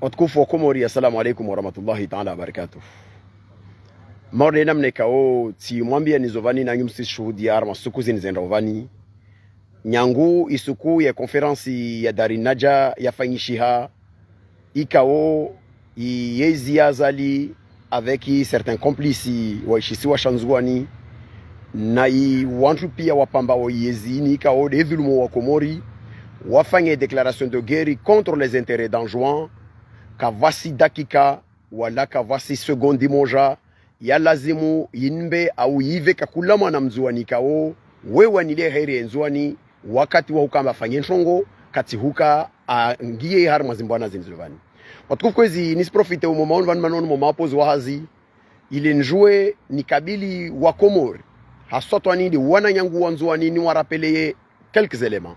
Watukufu wa Komori, assalamu alaikum warahmatullahi ta'ala wabarakatuh. Morde namne kao ti mwambia nizovani na nyumsi shuhudi arma suku zinzenda ovani. Nyangu isuku ya konferansi ya Darinaja ya fanyishiha ikao yezi azali avec certains complices waishisi wa Shanzuani na wantu pia wapamba wa yezi ni ikao de dhulumu wa Komori wafanye déclaration de guerre contre les intérêts d'Anjouan kavasi dakika wala kavasi sekondi moja ya lazimu yinbe au yive kakulama na mzuani kao wewa nile heri enzwani wakati wa hukamba fanye nshongo kati huka ngie har mazimbwana zinzulvani watukufu kwezi nisprofite umomaonu vanu manono momapozi wahazi ile njue ni kabili wa Komori hasotwa nini wana nyangu wanzuani ni warapeleye quelques éléments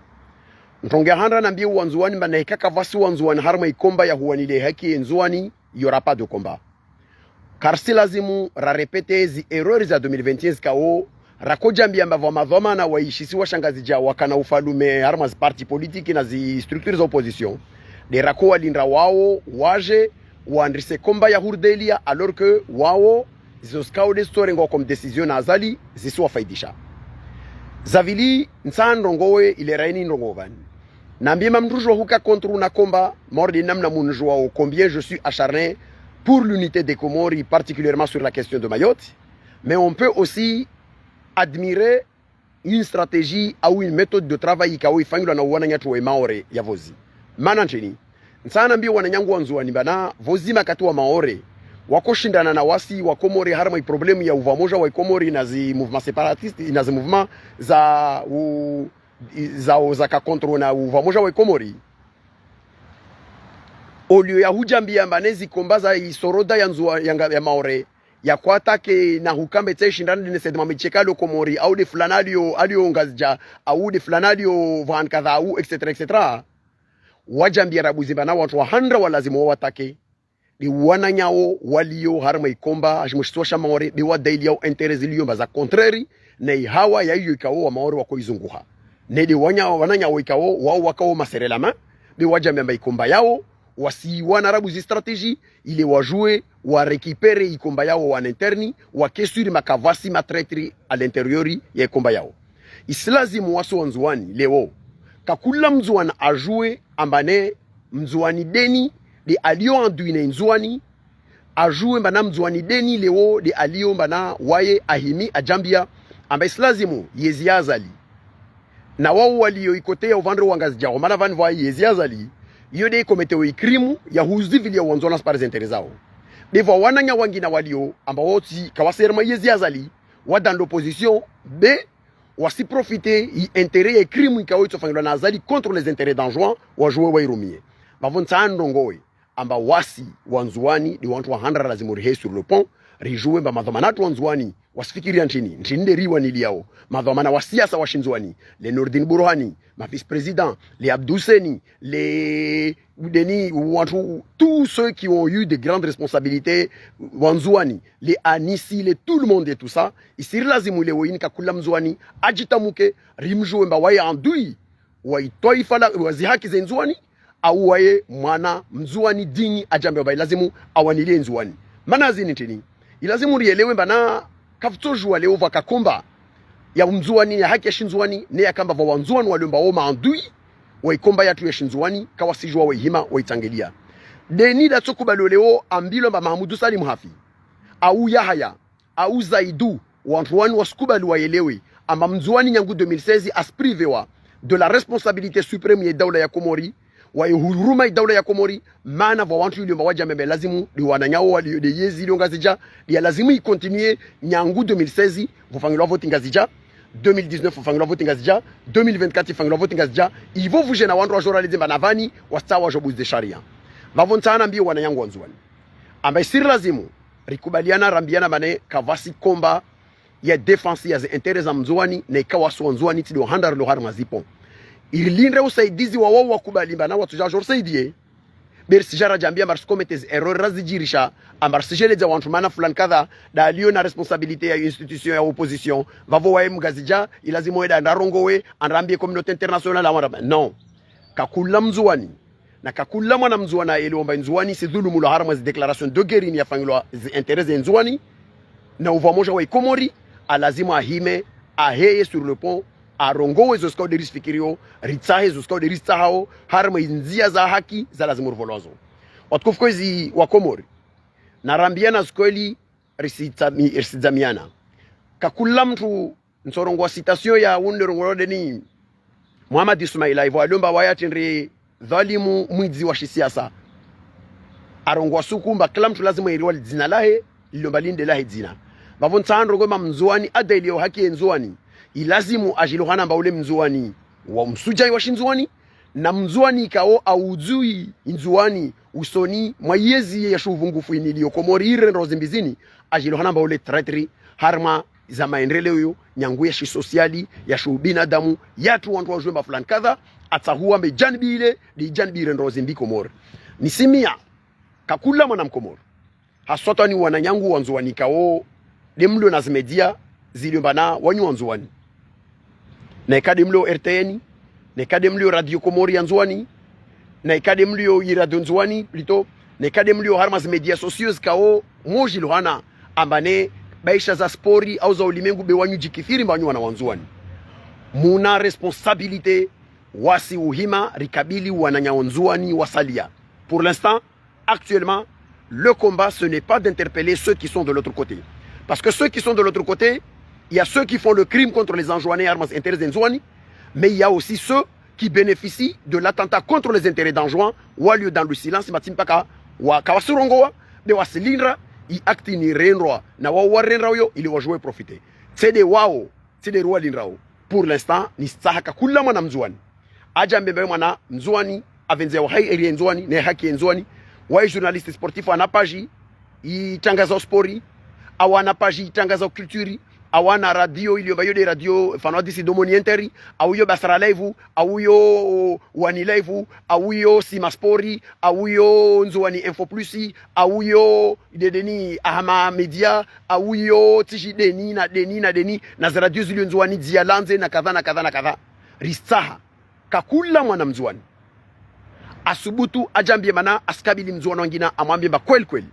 ntonge handra nambi wanzuani mbana hekaka vasi wanzuani harma ikomba ya huanile haki enzuani yora pas de combat car si lazimu ra repete zi erreurs za 2021 kao rakojambi ambavyo madhoma na waishisi wa shangazi ja wakana ufalume harma zi parti politique na zi structures za opposition de rako walinda wao waje waandrise komba ya hurdelia alors que wao zizoskao de story ngo comme décision azali zisiwa faidisha zavili nsandongowe ile raini ndongovani Nambi mamdoujo huka contre una combat mordi namna munjwa au combien je suis acharné pour l'unité des Comores, particulièrement sur la question de Mayotte, mais on peut aussi admirer une stratégie ou une méthode de travail qui a fait na wana tu maore ya vozi manancheni nsana mbi wana nyangu wanzuani bana vozi makati wa maore wakoshindana na wasi wa Komori harma problemu ya uvamoja wa Komori na zi mouvement séparatiste na zi mouvement za ka kontro na uvamoja wa Komori olio ya hujambia mbanezi kombaza isoroda ya nzua ya maore ya kwatake na hukambe tse shindana ne sedma michekalo Komori au de flanadio alio ngazja au de flanadio van kadha au etc wajambia rabuzi bana watu wa handra walazimu watake ni wana nyao walio harma ikomba ashimshitosha maore bi wadaili yao interest liyo baza contrary na hawa ya hiyo ikao wa maore wako izunguha nedi wananya wikao wao wakao maserelama bi wajambia ikomba yao wasi wana rabuzi strategie ile wajue wa récupérer ikomba yao wa interni wa kesuri makavasi matretri à l'intérieur ya ikomba yao islazimu waso wanzuani leo kakula mzuani ajue ambane mzuani deni de alio anduine nzuani ajue mbana mzuani deni leo de alio mbana waye ahimi ajambia amba islazimu yezi azali na wao walio ikotea uvandro wangazija omana van voye yezi azali yode komete ikrimu ya huzivili ya wanzona par intérêts zao devo wananya wangina walio amba woti kawaserma yezi azali wadan l'opposition be wasi profiter i intérêt ya krimu ikawo itofanywa na azali contre les intérêts d'Anjouan wa jouer wa irumie bavonta ndongoe amba wasi wanzuani di wantu wa handra lazima rihe sur le pont rijue ba madhamanatu wanzuani wasifikiria nchini de riwa niliao madhamana wa siasa wa Shinzwani le Nordin Burhani ma vice-président les Abdouseni les Deni wantu tous ceux qui ont eu de grandes responsabilités wanzuani les Anisi les tout le monde et tout ça ici lazimu le woinika kula mzwani ajitamuke rimjue mba waye andui waitoi fala wazihaki zenzuani au waye mwana mzuani dini ajambe wa lazimu awanilie nzuani manazini nchini ilazimu rielewe mbana kaftojua leo vakakomba ya mzuani ya haki ya Shinzwani ne yakamba va wanzuani waliomba oma andui waikomba yatu ya Shinzwani kawasijua waihima waitangelia deni da tsokubalo leo ambilo mba Mahamudu Salim Hafi au Yahaya au Zaidu wantuani waskubali waelewe amba mzuani nyangu 2016 asprivewa de la responsabilité suprême ya daula ya Komori wa huruma daula ya Komori maana va wantu yule mbawaja mbele lazimu di wananyao wali de yezi ile ngazija ya lazimu i continuer nyangu 2016 vufangilwa vote ngazija 2019 vufangilwa vote ngazija 2024 vufangilwa vote ngazija ivo vuje na wandu wa journalism banavani wastawa jobuz de sharia mavontana mbio wananyangu wanzuani amba sir lazimu rikubaliana rambiana mane kavasi komba ya defense ya intérêts za mzuani na ikawa wanzuani tido handar lo harma zipo ilindre usaidizi wa wao wakubali bana watu ja jor saidie bersi jara jambia mars committee erreur razijirisha amars jele za wantu mana fulani kadha dalio na responsabilité ya institution ya opposition vavo wae mgazija ilazimo eda ndarongowe anrambie communauté internationale amara non kakula mzuani na kakula mwana mzuana eliomba nzuani si dhulumu la harma zi declaration de guerre ni yafanywa zi intérêts nzuani na uvamoja wa Komori alazima ahime aheye sur le pont arongowe zo skau de risfikirio ritsahe zo skau de ritsahao harma nzia za haki za lazima urvolozo watukufu hizi wa Komori narambiana skoli risizamiana kakula mtu nsorongo citation ya wunde rongolode ni Muhammad Ismaila ivo alomba wayatinri dhalimu mwizi wa siasa arongwa sukumba kila mtu lazima iriwa jina lahe lilomba linde lahe jina bavontsandro goma mzuani adailio haki nzuani ilazimu ajilohana mba ule mzuani wa msuja wa shinzuani na mzuani kao auzui nzuani usoni mwayezi ya shuvungufu inilio Komori ire rozimbizini ajilohana mba ule traitri harma za maendeleo yo nyangu ya shi sosiali ya shu binadamu yatu wantu wajwe fulani kadha atahuwa me janbi ile di janbi ile rozimbi Komori nisimia kakula mwana mkomori hasota ni wananyangu wanzuani kao demlo na zimedia ziliombana wanyu wanzuani na ikademlo RTN na ikademlo radio Komori yanzuani na ikademlo iradio nzuani plito na ikademlo harma zimedia socios kao moji lohana ambane baisha za spori au za ulimengu bewanyu jikithiri mbanyu wana wanzuani muna responsabilité wasi uhima rikabili wananyawanzuani wasalia. Pour l'instant, actuellement, le combat ce n'est pas d'interpeller ceux qui sont de l'autre côté. Parce que ceux qui sont de l'autre côté, il y a ceux qui font le crime contre les Anjouanais armes intérêts Nzouani, mais il y a aussi ceux qui bénéficient de l'attentat contre les intérêts d'Anjouan, ou lieu dans le silence, Matimpaka, ou Kawasurongoa, de Wasilindra, i acte ni renroa na wa renrao yo ili wajue profiter c'est des wao c'est des rois linrao. Pour l'instant ni sahaka kula mwana mzuani aja mbembe mwana mzuani avenze wa hai eri nzuani ne haki nzuani wa journaliste sportif ana page itangaza spori awana page itangaza culture awana radio iliyo de radio fano disi domoni enteri au yo basara live au yo wani live au yo simaspori au yo nzuani info plus au yo dedeni ahama media au yo tiji deni na za radio zilio nzuani dialanze na kadha na kadha na kadha risaha kakula mwana mzuani asubutu ajambie mana askabili mzuani wengine amwambie ba kweli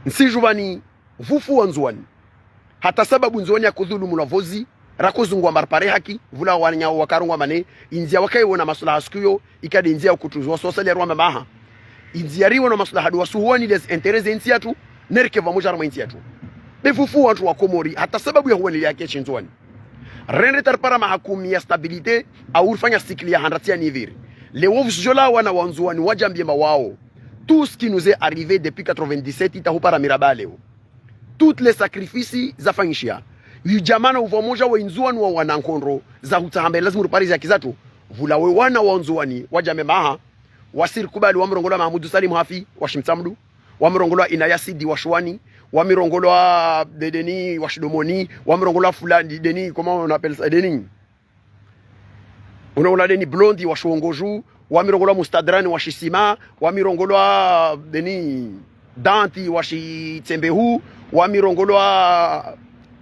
nsijuvani vufu wa nzuani hata sababu nzuani ya kudhulumu na vozi rakuzungwa marpare haki vula wanya wakarungwa mane inzia wakai wona maslaha skuyo ikade inzia kutuzwa sosali ya rwamba maha inzia riwo na maslaha duwa suhuani les intérêts inzia tu nerke vamoja rama inzia tu befufu wantu wa Komori hata sababu ya huwani yake chinzuani rendre tarpara mahakumi ya stabilité au ufanya sikli ya handratia niviri les wolves jola wana wanzuani wajambie mawao tout ce qui nous est arrivé depuis 97 itahupara mirabaleo toutes les sacrifices za fanyishia yujamana uvamoja wa inzuani wa wanankondro za hutahambe lazima ruparizi ya kizatu vulawe wana wanzuani wajame maha wasir kubali wa mrongola Mahmudu Salim Hafi wa Shimsamdu wa mrongola Inayasidi wa Shwani wa mrongola Dedeni wa Shidomoni wa mrongola fulani Deni comment on appelle ça Deni unaona Deni Blondi wa Shongoju wa mrongola Mustadrani wa Shisima wa mrongola Deni Danti wa Shitsembehu wa mirongolwa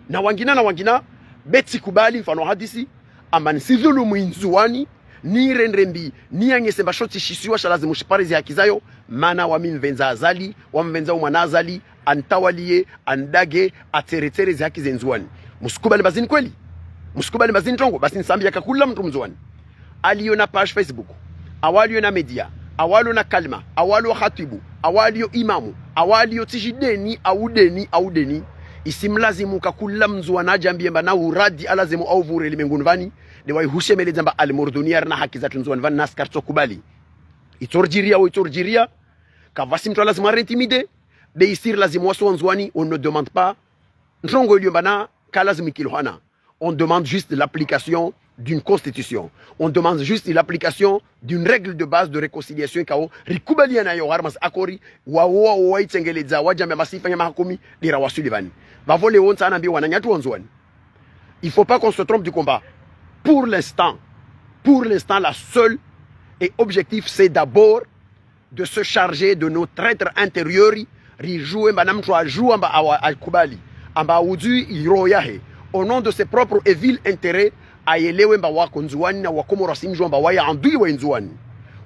na wangina beti kubali mfano hadisi amani sidhulu mwinzuani ni renrembi ni yangesemba shoti shisiwa shalazimu shiparizi haki zayo mana wa minvenza azali wa mvenza umana azali antawalie andage ateretere zi haki zenzuani musikubali mazini kweli musikubali mazini tongo basi nsambi ya kakula mtu mzuani aliyo na page Facebook awaliyo na media awaliyo na kalma awaliyo khatibu awaliyo imamu awaliyo tijideni au deni isimlazimu kakula mzuana jambie mbana uradi alazimu au vure limenguni vani de waihushe mele jamba almorduniar na haki za tunzuani vani naskarto kubali itorjiria kavasi mtu lazima rentimide beisir lazimu wasu wanzuani on ne demande pas ntongo ilio mbana kalazimi kilohana on demande juste l'application d'une constitution. On demande juste l'application d'une règle de base de réconciliation kao rikubaliana na yo harmas akori wawa waitengeleza wajambe masifa nyama hakumi dira wasulivani bavole wonta anambi wananyatu wanzwani. Il faut pas qu'on se trompe du combat. Pour l'instant la seule et objectif c'est d'abord de se charger de nos traîtres intérieurs rijouer madame toi joue amba akubali amba udu iroyahe au nom de ses propres et vils intérêts ayelewe mba wako nzuani na wakomoro simjwa mba waya andui wa nzuani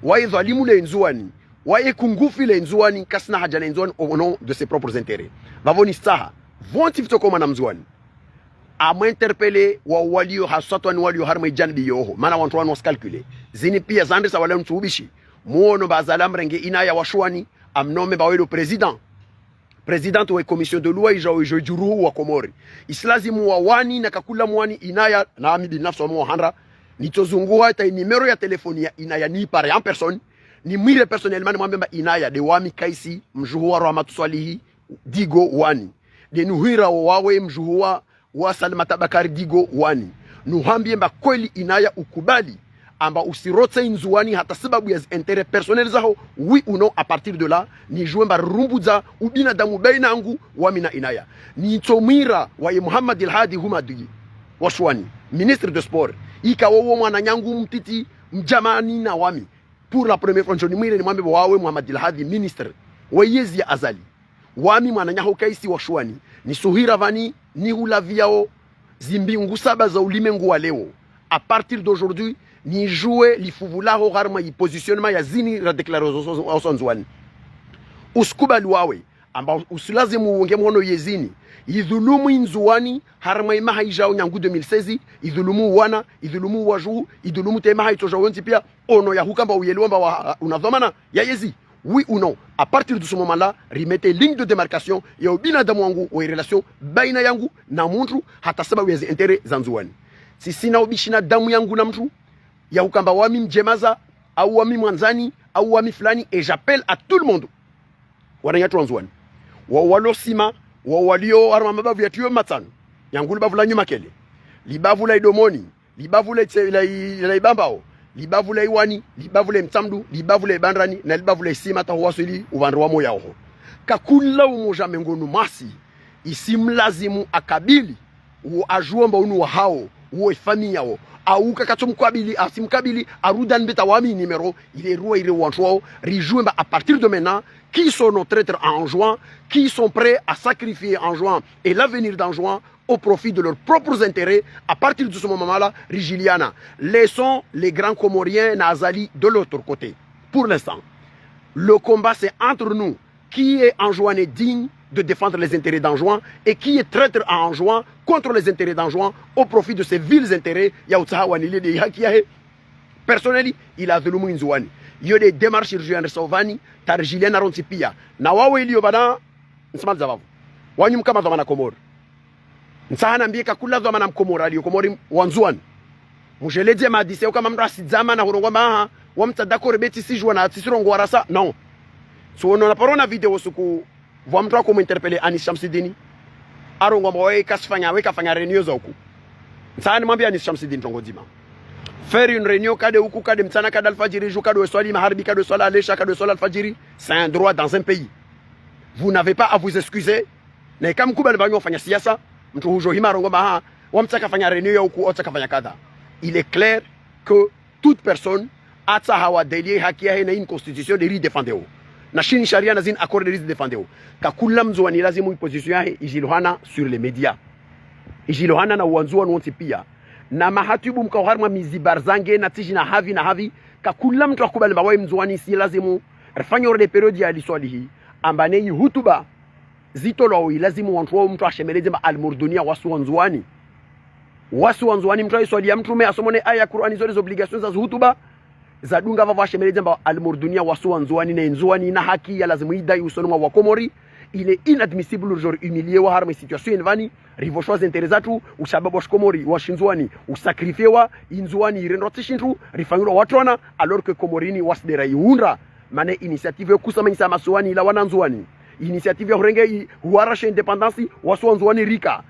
waye dhalimu le nzuani waye kungufi le nzuani kasna haja le nzuani au nom de ses propres intérêts vavoni saha vonti vitokoma na mzuani ama interpeller wa walio hasatwa ni walio harma janbi yoho maana wantu wanu calculer zini pia zande sa wale mtubishi muono bazala mrenge inaya washwani amnome bawelo president wa commission de loi je juru wa Komori islazimu wa wani na kakula mwani inaya na ami binafsi wa handra nitozungua ita numero ya telefoni ya inaya ni pare en personne ni mwire personnellement mwambemba inaya de wami kaisi mjuhuwa Rahmatu Swalihi Digo wani de nuhira wawe mjuhuwa wa Salimata Bakari Digo wani nuhambie mba kweli inaya ukubali amba usirote nzuani hata sababu ya intérêt personnel zao oui ou non à partir de là ni jouer mba rumbuza ubina damu baina yangu wami na inaya ni tomira wa Muhammad al-Hadi Humadi washwani ministre de sport ikawowo mwana nyangu mtiti mjamani na wami pour la première fois njoni mwire ni mwambe wawe Muhammad al-Hadi ministre wayezi ya azali wami mwana nyaho kaisi washwani ni suhira vani ni hulaviao zimbingu saba za ulimengu wa leo à partir d'aujourd'hui ni jouer lifuvulaho harma yi positionnement ya zini la déclaration nzuani uskubali wawe amba usilazimu uonge mwono yezini idhulumu nzuani harma ima haijao nyangu 2016 idhulumu wana idhulumu waju idhulumu tema haitoja wonti pia ono ya hukamba uyelomba unadhamana ya yezi oui ou non à partir de ce moment là remettez ligne de démarcation ya ubina damu wangu wa relation baina yangu na mtu hata sababu ya intérêt za nzuani sisi na ubishina damu yangu na mtu ya ukamba wami mjemaza au wami mwanzani au wami fulani et j'appelle à tout le monde wananyatu nzuani wa walosima wa walio arma mabavu ya tiyo matano yangulu bavu la nyuma kele libavu la idomoni libavu la ibambao libavu la iwani libavu la mtamdu libavu la bandrani na libavu la sima ta huwasili uvandu wa moya ho kakula umoja mengonu masi isimlazimu akabili uajuomba unu wa hao uwe famille yao au kakatumkabili asimkabili arudan beta wami numéro il est roi il est wanchwao rejoindre à partir de maintenant qui sont nos traîtres en juin qui sont prêts à sacrifier en juin et l'avenir d'en juin au profit de leurs propres intérêts à partir de ce moment-là Rigiliana laissons les grands Comoriens Nazali de l'autre côté pour l'instant le combat c'est entre nous qui est enjoint digne de défendre les intérêts d'Anjouan et qui est traître à Anjouan contre les intérêts d'Anjouan au profit de ses vils intérêts. Personnellement, il a dhulumu nzuani. Il y a des démarches urgentes sauvani, tarjiliana rontipia. Na wawe ilio bana, nsema zabavu. Wanyu mkama dhamana Komori. Nsahana mbika kula dhamana Komori aliyo Komori wanzuani. Mujeleje madise kama mtu asizama na hurongwa maha, wamtadako rebeti sijua na atisirongwa warasa. Non. So on a parlé vidéo suku vamtwa ko interpeller Anis Shamsidini arongo mwawe kasfanya weka fanya reunion za huku msani mwambia Anis Shamsidini tongodima faire une réunion kade huku kade mtana kade alfajiri jou kade swali maharbi kade swala alesha kade swala alfajiri c'est un droit dans un pays vous n'avez pas à vous excuser na kama kubali banyo fanya siasa mtu hujo hima arongo maha wamtaka fanya reunion huku otaka fanya kadha il est clair que toute personne a sa hawa delie haki yake na une constitution de défendeo na shini sharia na zin accord de risque défendeo kakula mzuani lazimu iposition yake ijilohana sur les médias ijilohana na uanzuani wote pia na mahatibu mkaharma mizibarzange na tiji na havi kakula mtu akubali mbawe mzuani si lazimu rafanya ile periodi ya liswalihi ambane hutuba zitolo lazimu wantu mtu ashemeleze ma almurdunia wasu wanzuani mtu aiswali ya mtume asomone aya Qur'ani zote obligations za hutuba zadunga vava shemeleze mba almurdunia wasu wanzuani na nzuani na haki ya lazimu idai usonoma wa Komori. Il est inadmissible aujourd'hui humilier wa harma situation invani rivoshwa zinterezatu ushababu wa Komori wa shinzuani usakrifewa inzuani irendoti shintu rifanyuro watwana alors que Komorini wasdera iundra mane initiative kusamanyisa masuani ila wananzuani initiative ya horenge huarashe indépendance wasu wanzuani rika.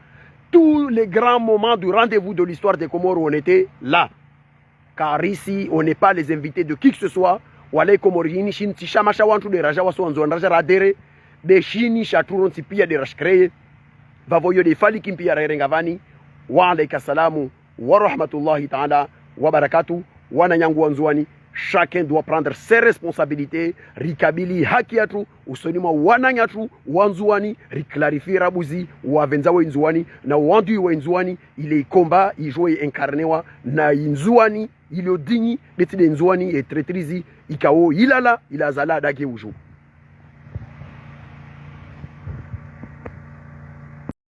Tous les grands moments du rendez-vous de l'histoire des Comores on était là. Car ici, on n'est pas les invités de qui que ce soit. Wale Komorini, Shin, Tishama, Shawantu, de Raja, Waswanzo, Raja Radere, de Shini, Chaturon, Tipia, de Rashkreye, Vavoyo, de Fali, Kimpia, Rengavani, wa alayka salamu, wa rahmatullahi ta'ala, wa barakatu, wa nanyangu wanzuani. Chacun doit prendre ses responsabilités. Rikabili hakiatu, usonima wananyatu, wanzuani, riclarifier rabuzi, wavenzawe inzuani, na wandu wa inzuani, il est combat, il joue incarnewa, na inzuani, ilio dinyi beti de nzwani e tretrizi ikao ilala ilazala dake ujo